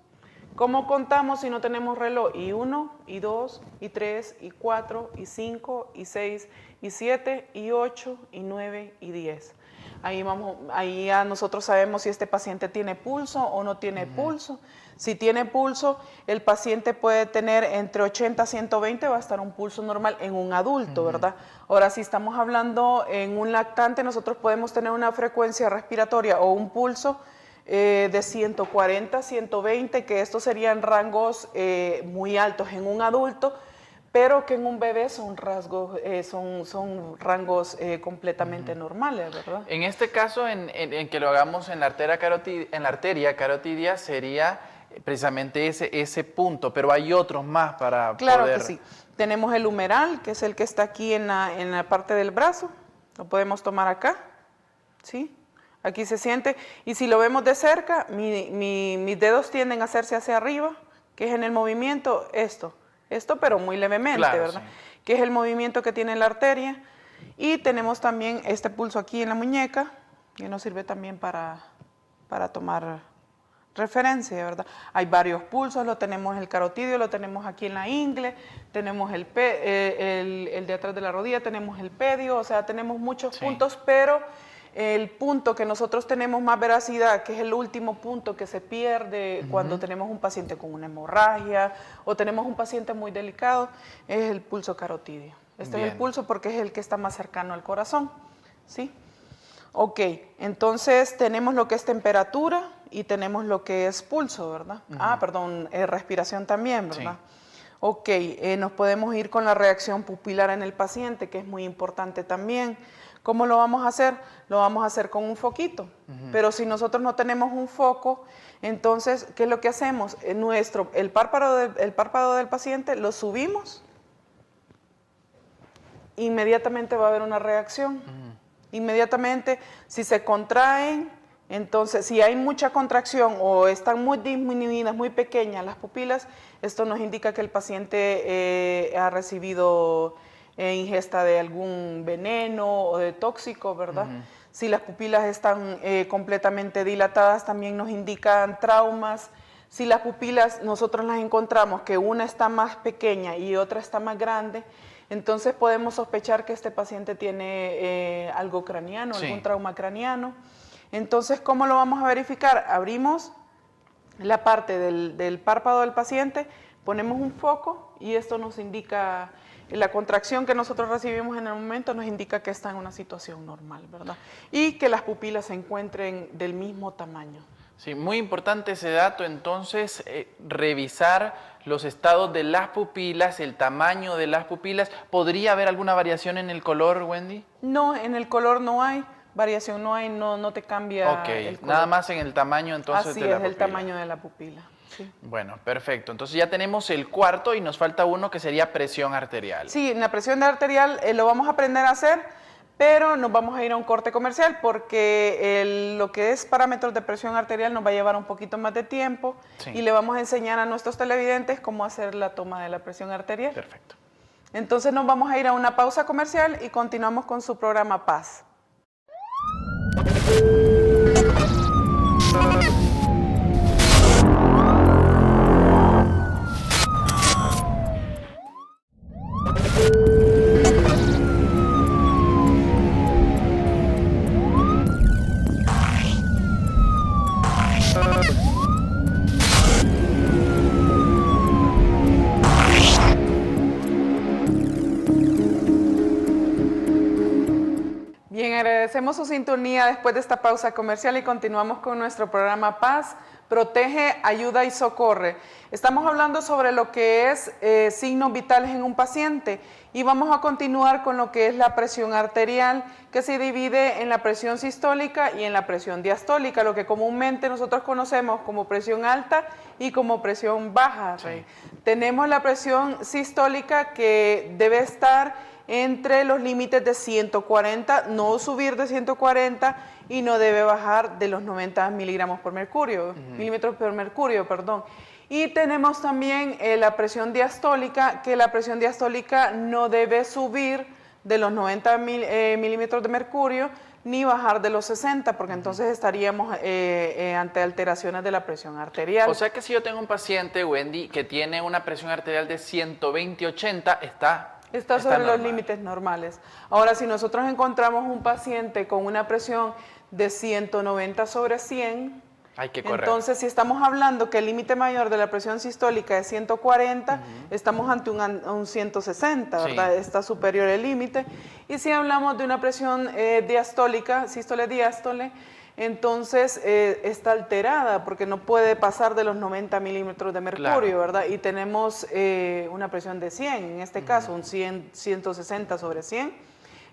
¿Cómo contamos si no tenemos reloj? Y 1, y 2, y 3, y 4, y 5, y 6, y 7, y 8, y 9, y 10. Ahí ya nosotros sabemos si este paciente tiene pulso o no tiene pulso. Si tiene pulso, el paciente puede tener entre 80 a 120, va a estar un pulso normal en un adulto, ¿verdad? Ahora, si estamos hablando en un lactante, nosotros podemos tener una frecuencia respiratoria o un pulso de 140, 120, que estos serían rangos muy altos en un adulto, pero que en un bebé son rangos completamente normales, ¿verdad? En este caso, en que lo hagamos en la arteria carotidia, sería precisamente ese punto, pero hay otros más para Claro poder... que sí. Tenemos el humeral, que es el que está aquí en la parte del brazo. Lo podemos tomar acá, ¿sí? Aquí se siente. Y si lo vemos de cerca, mis dedos tienden a hacerse hacia arriba, que es en el movimiento esto, pero muy levemente, Claro, ¿verdad? sí. Que es el movimiento que tiene la arteria. Y tenemos también este pulso aquí en la muñeca, que nos sirve también para tomar referencia, ¿verdad? Hay varios pulsos, lo tenemos en el carotidio, lo tenemos aquí en la ingle, tenemos el de atrás de la rodilla, tenemos el pedio, o sea, tenemos muchos puntos, pero el punto que nosotros tenemos más veracidad, que es el último punto que se pierde cuando tenemos un paciente con una hemorragia o tenemos un paciente muy delicado, es el pulso carotidio. Este es el pulso porque es el que está más cercano al corazón, ¿sí? Ok, entonces tenemos lo que es temperatura y tenemos lo que es pulso, ¿verdad? Respiración también, ¿verdad? Sí. Ok, nos podemos ir con la reacción pupilar en el paciente, que es muy importante también. ¿Cómo lo vamos a hacer? Lo vamos a hacer con un foquito. Pero si nosotros no tenemos un foco, entonces, ¿qué es lo que hacemos? El párpado del paciente lo subimos, inmediatamente va a haber una reacción. Inmediatamente, si se contraen, entonces, si hay mucha contracción o están muy disminuidas, muy pequeñas las pupilas, esto nos indica que el paciente ha recibido ingesta de algún veneno o de tóxico, ¿verdad? Si las pupilas están completamente dilatadas, también nos indican traumas. Si las pupilas nosotros las encontramos que una está más pequeña y otra está más grande, entonces podemos sospechar que este paciente tiene algo craneano, algún trauma craneano. Entonces, ¿cómo lo vamos a verificar? Abrimos la parte del párpado del paciente, ponemos un foco y esto nos indica, la contracción que nosotros recibimos en el momento nos indica que está en una situación normal, ¿verdad? Y que las pupilas se encuentren del mismo tamaño. Sí, muy importante ese dato, entonces, revisar los estados de las pupilas, el tamaño de las pupilas. ¿Podría haber alguna variación en el color, Wendy? No, en el color no hay variación, no te cambia el color. Nada más en el tamaño entonces Así de la es, pupila. el tamaño de la pupila. Sí. Bueno, perfecto. Entonces ya tenemos el cuarto y nos falta uno que sería presión arterial. Sí, en la presión arterial lo vamos a aprender a hacer, pero nos vamos a ir a un corte comercial porque lo que es parámetros de presión arterial nos va a llevar un poquito más de tiempo Sí. y le vamos a enseñar a nuestros televidentes cómo hacer la toma de la presión arterial. Perfecto. Entonces nos vamos a ir a una pausa comercial y continuamos con su programa Paz. Bien, agradecemos su sintonía después de esta pausa comercial y continuamos con nuestro programa Paz, Protege, Ayuda y Socorre. Estamos hablando sobre lo que es signos vitales en un paciente y vamos a continuar con lo que es la presión arterial, que se divide en la presión sistólica y en la presión diastólica, lo que comúnmente nosotros conocemos como presión alta y como presión baja. Sí. Tenemos la presión sistólica que debe estar entre los límites de 140, no subir de 140 y no debe bajar de los 90 miligramos por mercurio, milímetros por mercurio, perdón. Y tenemos también la presión diastólica, que la presión diastólica no debe subir de los 90 milímetros de mercurio ni bajar de los 60, porque entonces estaríamos ante alteraciones de la presión arterial. O sea que si yo tengo un paciente, Wendy, que tiene una presión arterial de 120/80, está sobre normal. los límites normales. Ahora, si nosotros encontramos un paciente con una presión de 190/100, hay que correr. entonces si estamos hablando que el límite mayor de la presión sistólica es 140, estamos ante un 160, ¿verdad? Sí. Está superior el límite. Y si hablamos de una presión diastólica, sístole-diástole, entonces está alterada porque no puede pasar de los 90 milímetros de mercurio, Claro. ¿verdad? Y tenemos una presión de 100, en este caso, un 160/100.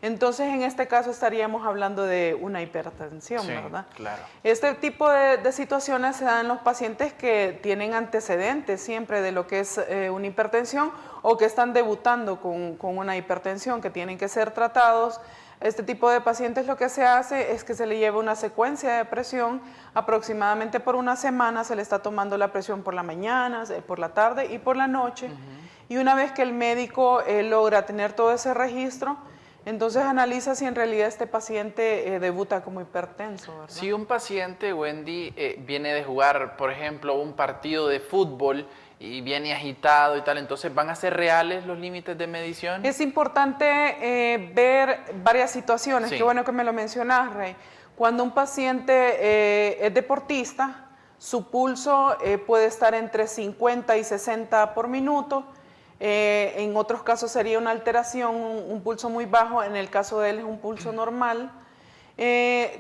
Entonces, en este caso estaríamos hablando de una hipertensión, Sí, ¿verdad? claro. Este tipo de situaciones se dan en los pacientes que tienen antecedentes siempre de lo que es una hipertensión o que están debutando con una hipertensión, que tienen que ser tratados. Este tipo de pacientes lo que se hace es que se le lleva una secuencia de presión, aproximadamente por una semana se le está tomando la presión por la mañana, por la tarde y por la noche. Y una vez que el médico logra tener todo ese registro, entonces analiza si en realidad este paciente debuta como hipertenso, ¿verdad? Si un paciente, Wendy, viene de jugar, por ejemplo, un partido de fútbol y viene agitado y tal, entonces ¿van a ser reales los límites de medición? Es importante ver varias situaciones. Sí. Qué bueno que me lo mencionas, Rey. Cuando un paciente es deportista, su pulso puede estar entre 50 y 60 por minuto. En otros casos sería una alteración, un pulso muy bajo. En el caso de él es un pulso normal.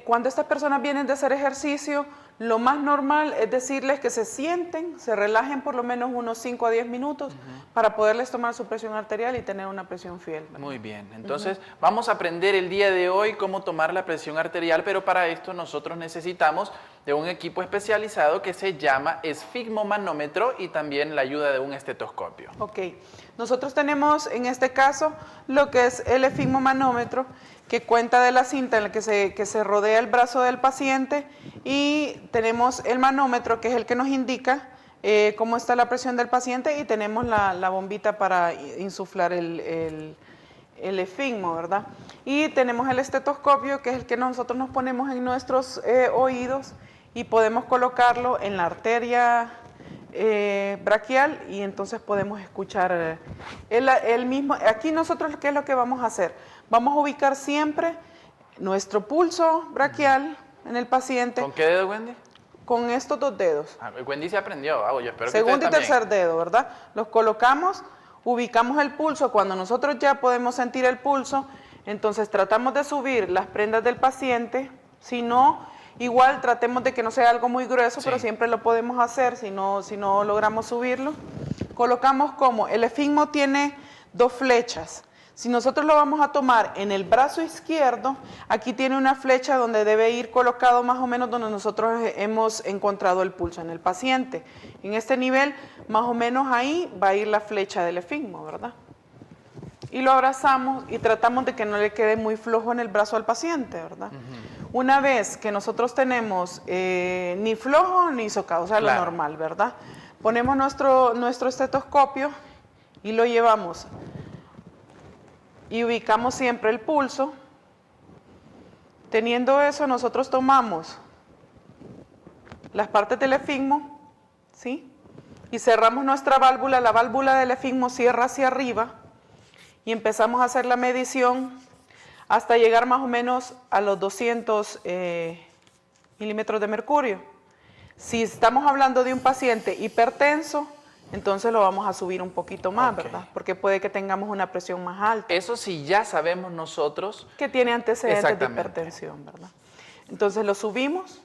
Cuando estas personas vienen de hacer ejercicio, lo más normal es decirles que se sienten, se relajen por lo menos unos 5 a 10 minutos para poderles tomar su presión arterial y tener una presión fiel, ¿verdad? Muy bien, entonces vamos a aprender el día de hoy cómo tomar la presión arterial, pero para esto nosotros necesitamos de un equipo especializado que se llama esfigmomanómetro y también la ayuda de un estetoscopio. Ok, nosotros tenemos en este caso lo que es el esfigmomanómetro, que cuenta de la cinta en la que se rodea el brazo del paciente, y tenemos el manómetro, que es el que nos indica cómo está la presión del paciente, y tenemos la bombita para insuflar el esfigmo, ¿verdad? Y tenemos el estetoscopio, que es el que nosotros nos ponemos en nuestros oídos y podemos colocarlo en la arteria braquial, y entonces podemos escuchar el mismo. Aquí nosotros, ¿qué es lo que vamos a hacer? Vamos a ubicar siempre nuestro pulso braquial en el paciente ¿Con qué dedo, Wendy? con estos dos dedos. Wendy se aprendió, yo espero que Segundo y ustedes también. tercer dedo, ¿verdad? Los colocamos, ubicamos el pulso. Cuando nosotros ya podemos sentir el pulso, entonces tratamos de subir las prendas del paciente. Si no, igual tratemos de que no sea algo muy grueso, Sí. pero siempre lo podemos hacer si no logramos subirlo. Colocamos como el esfigmo tiene 2 flechas. Si nosotros lo vamos a tomar en el brazo izquierdo, aquí tiene una flecha donde debe ir colocado más o menos donde nosotros hemos encontrado el pulso en el paciente. En este nivel, más o menos ahí va a ir la flecha del esfigmo, ¿verdad? y lo abrazamos y tratamos de que no le quede muy flojo en el brazo al paciente, ¿verdad? Una vez que nosotros tenemos ni flojo ni socado, o sea, Claro. lo normal, ¿verdad? Ponemos nuestro estetoscopio y lo llevamos y ubicamos siempre el pulso. Teniendo eso, nosotros tomamos las partes del efigmo, ¿sí? Y cerramos nuestra válvula, la válvula del efigmo cierra hacia arriba y empezamos a hacer la medición hasta llegar más o menos a los 200 milímetros de mercurio. Si estamos hablando de un paciente hipertenso, entonces lo vamos a subir un poquito más, Ok. ¿verdad? Porque puede que tengamos una presión más alta, Eso sí ya sabemos nosotros. que tiene antecedentes de Exactamente. hipertensión, ¿verdad? Entonces lo subimos,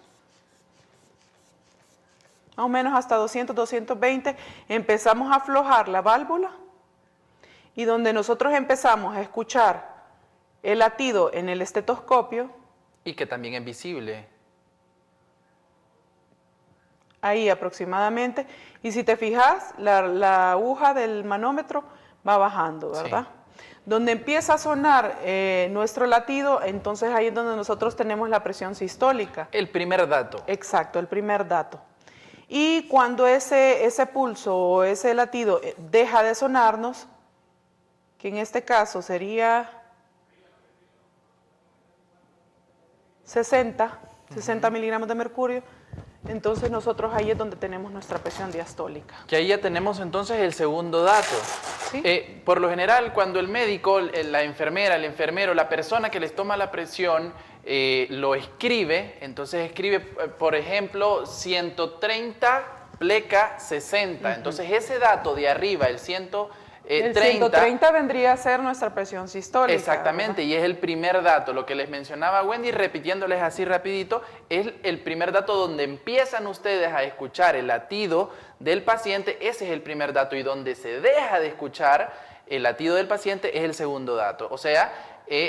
más o menos hasta 200, 220, empezamos a aflojar la válvula y donde nosotros empezamos a escuchar el latido en el estetoscopio, Y que también es visible. ahí aproximadamente, y si te fijas, la aguja del manómetro va bajando, ¿verdad? Donde empieza a sonar nuestro latido, entonces ahí es donde nosotros tenemos la presión sistólica. El primer dato. Exacto, el primer dato. Y cuando ese pulso o ese latido deja de sonarnos, que en este caso sería 60 miligramos de mercurio, entonces nosotros ahí es donde tenemos nuestra presión diastólica. Que ahí ya tenemos entonces el segundo dato. Sí. Por lo general, cuando el médico, la enfermera, el enfermero, la persona que les toma la presión, lo escribe, entonces escribe, por ejemplo, 130 pleca 60. Entonces ese dato de arriba, el 130... El 130 vendría a ser nuestra presión sistólica. Exactamente, y es el primer dato, lo que les mencionaba Wendy, repitiéndoles así rapidito, es el primer dato donde empiezan ustedes a escuchar el latido del paciente, ese es el primer dato, y donde se deja de escuchar el latido del paciente es el segundo dato, o sea,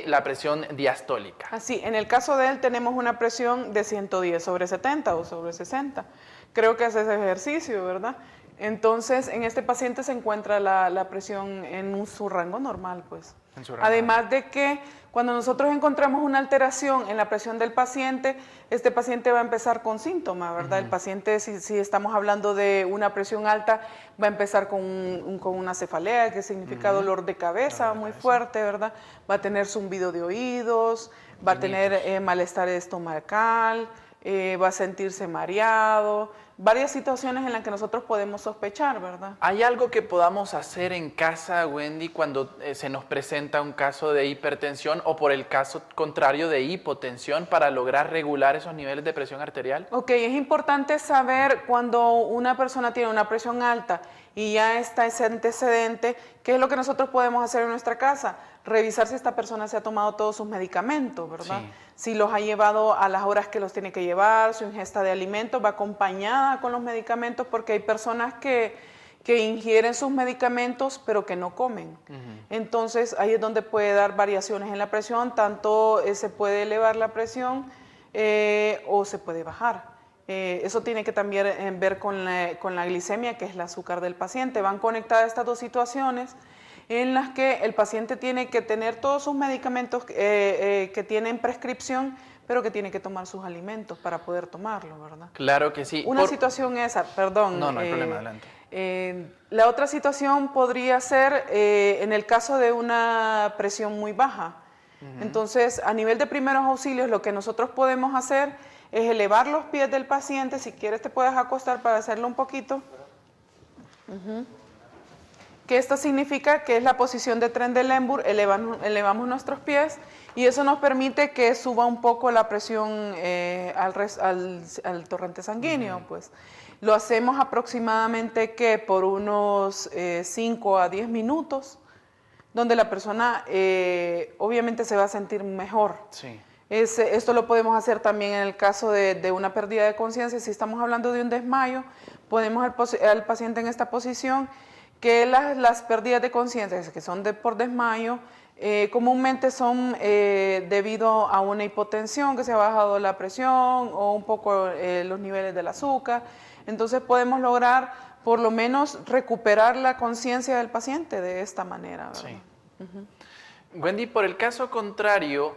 la presión diastólica. Así, en el caso de él tenemos una presión de 110 sobre 70 o sobre 60. Creo que hace ese ejercicio, ¿verdad? Entonces, en este paciente se encuentra la presión en su rango normal, pues. En su rango. Además de que cuando nosotros encontramos una alteración en la presión del paciente, este paciente va a empezar con síntomas, ¿verdad? El paciente, si estamos hablando de una presión alta, va a empezar con una cefalea, que significa dolor de cabeza muy fuerte, ¿verdad? Va a tener zumbido de oídos, va a tener malestar estomacal, va a sentirse mareado, varias situaciones en las que nosotros podemos sospechar, ¿verdad? ¿Hay algo que podamos hacer en casa, Wendy, cuando se nos presenta un caso de hipertensión o por el caso contrario de hipotensión para lograr regular esos niveles de presión arterial? Ok, es importante saber cuando una persona tiene una presión alta y ya está ese antecedente, ¿qué es lo que nosotros podemos hacer en nuestra casa? Revisar si esta persona se ha tomado todos sus medicamentos, ¿verdad? Sí. Si los ha llevado a las horas que los tiene que llevar, su ingesta de alimentos va acompañada con los medicamentos, porque hay personas que ingieren sus medicamentos pero que no comen. Entonces ahí es donde puede dar variaciones en la presión, tanto se puede elevar la presión o se puede bajar. Eso tiene que también ver con la glicemia, que es el azúcar del paciente. Van conectadas estas dos situaciones en las que el paciente tiene que tener todos sus medicamentos que tienen prescripción, pero que tiene que tomar sus alimentos para poder tomarlo, ¿verdad? Claro que sí. Una situación esa, perdón. No, no hay problema, adelante. La otra situación podría ser en el caso de una presión muy baja. Entonces, a nivel de primeros auxilios, lo que nosotros podemos hacer es elevar los pies del paciente. Si quieres te puedes acostar para hacerlo un poquito. Que esto significa que es la posición de Trendelenburg, elevamos nuestros pies y eso nos permite que suba un poco la presión al torrente sanguíneo. Pues. Lo hacemos aproximadamente que por unos 5 a 10 minutos, donde la persona obviamente se va a sentir mejor. Sí. Esto lo podemos hacer también en el caso de una pérdida de conciencia. Si estamos hablando de un desmayo, ponemos al paciente en esta posición, que las pérdidas de conciencia que son por desmayo, comúnmente son debido a una hipotensión, que se ha bajado la presión o un poco los niveles del azúcar. Entonces podemos lograr por lo menos recuperar la conciencia del paciente de esta manera, ¿verdad? Sí. Wendy, por el caso contrario,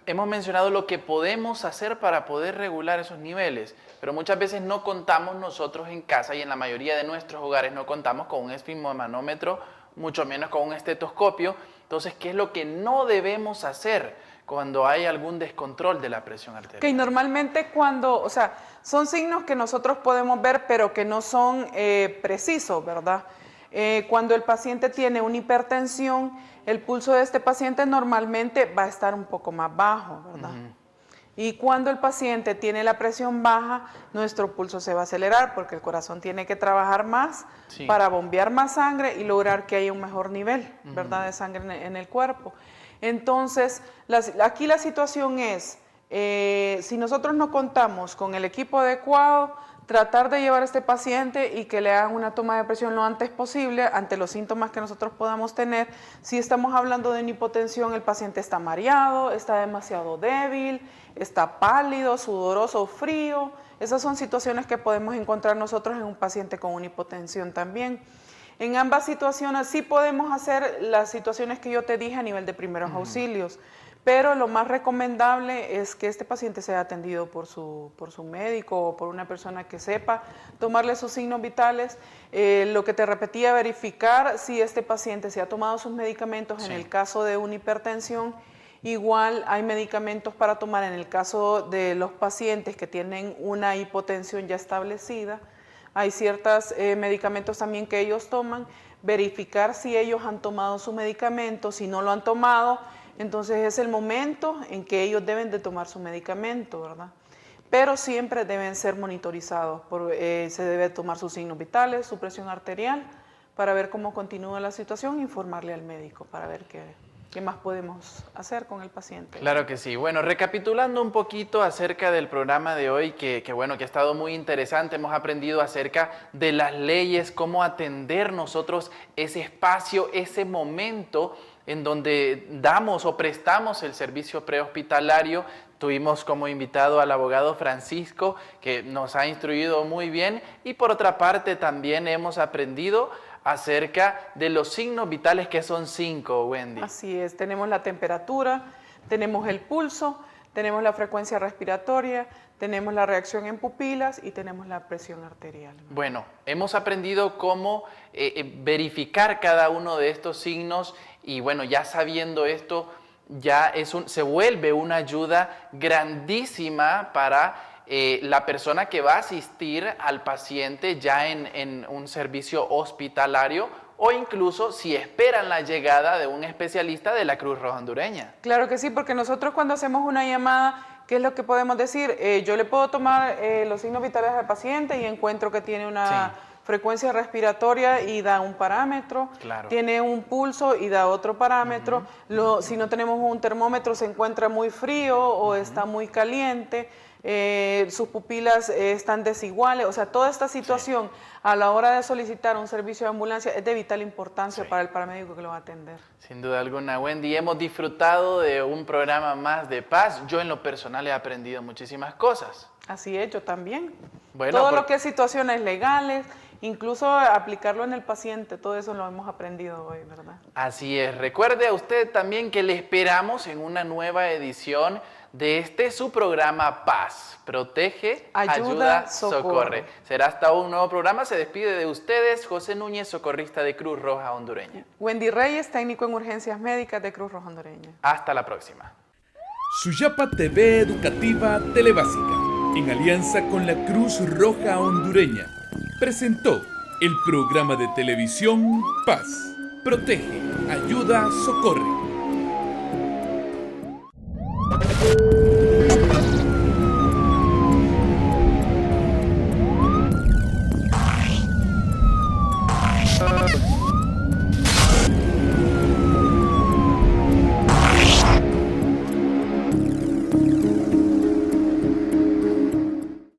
hemos mencionado lo que podemos hacer para poder regular esos niveles, pero muchas veces no contamos nosotros en casa y en la mayoría de nuestros hogares no contamos con un esfigmomanómetro, mucho menos con un estetoscopio. Entonces, ¿qué es lo que no debemos hacer cuando hay algún descontrol de la presión arterial? Que normalmente o sea, son signos que nosotros podemos ver, pero que no son precisos, ¿verdad? Cuando el paciente tiene una hipertensión, el pulso de este paciente normalmente va a estar un poco más bajo, ¿verdad? Y cuando el paciente tiene la presión baja, nuestro pulso se va a acelerar porque el corazón tiene que trabajar más para bombear más sangre y lograr que haya un mejor nivel, ¿verdad?, de sangre en el cuerpo. Entonces, aquí la situación es, si nosotros no contamos con el equipo adecuado, tratar de llevar a este paciente y que le hagan una toma de presión lo antes posible ante los síntomas que nosotros podamos tener. Si estamos hablando de una hipotensión, el paciente está mareado, está demasiado débil, está pálido, sudoroso, frío. Esas son situaciones que podemos encontrar nosotros en un paciente con una hipotensión también. En ambas situaciones sí podemos hacer las situaciones que yo te dije a nivel de primeros auxilios, pero lo más recomendable es que este paciente sea atendido por su médico o por una persona que sepa tomarle sus signos vitales. Lo que te repetía, verificar si este paciente se ha tomado sus medicamentos en el caso de una hipertensión. Igual hay medicamentos para tomar en el caso de los pacientes que tienen una hipotensión ya establecida. Hay ciertos medicamentos también que ellos toman, verificar si ellos han tomado su medicamento. Si no lo han tomado, entonces es el momento en que ellos deben de tomar su medicamento, ¿verdad? Pero siempre deben ser monitorizados, se debe tomar sus signos vitales, su presión arterial, para ver cómo continúa la situación e informarle al médico para ver qué más podemos hacer con el paciente. Claro que sí. Bueno, recapitulando un poquito acerca del programa de hoy, que ha estado muy interesante, hemos aprendido acerca de las leyes, cómo atender nosotros ese espacio, ese momento en donde damos o prestamos el servicio prehospitalario. Tuvimos como invitado al abogado Francisco, que nos ha instruido muy bien, y por otra parte también hemos aprendido acerca de los signos vitales, que son 5, Wendy. Así es, tenemos la temperatura, tenemos el pulso, tenemos la frecuencia respiratoria, tenemos la reacción en pupilas y tenemos la presión arterial. Bueno, hemos aprendido cómo verificar cada uno de estos signos y bueno, ya sabiendo esto, ya se vuelve una ayuda grandísima para la persona que va a asistir al paciente ya en un servicio hospitalario, o incluso si esperan la llegada de un especialista de la Cruz Roja Hondureña. Claro que sí, porque nosotros cuando hacemos una llamada, ¿qué es lo que podemos decir? Yo le puedo tomar los signos vitales al paciente y encuentro que tiene una frecuencia respiratoria y da un parámetro, tiene un pulso y da otro parámetro. Si no tenemos un termómetro, se encuentra muy frío o está muy caliente. Sus pupilas están desiguales, o sea, toda esta situación a la hora de solicitar un servicio de ambulancia es de vital importancia para el paramédico que lo va a atender. Sin duda alguna, Wendy, hemos disfrutado de un programa más de Paz. Yo en lo personal he aprendido muchísimas cosas. Así es, yo también. Bueno, todo lo que es situaciones legales, incluso aplicarlo en el paciente, todo eso lo hemos aprendido hoy, ¿verdad? Así es. Recuerde a usted también que le esperamos en una nueva edición de su programa Paz. Protege, ayuda, socorre. Será hasta un nuevo programa. Se despide de ustedes José Núñez, socorrista de Cruz Roja Hondureña. Wendy Reyes, técnico en urgencias médicas de Cruz Roja Hondureña. Hasta la próxima. Suyapa TV Educativa Telebásica, en alianza con la Cruz Roja Hondureña, presentó el programa de televisión Paz. Protege, ayuda, socorre.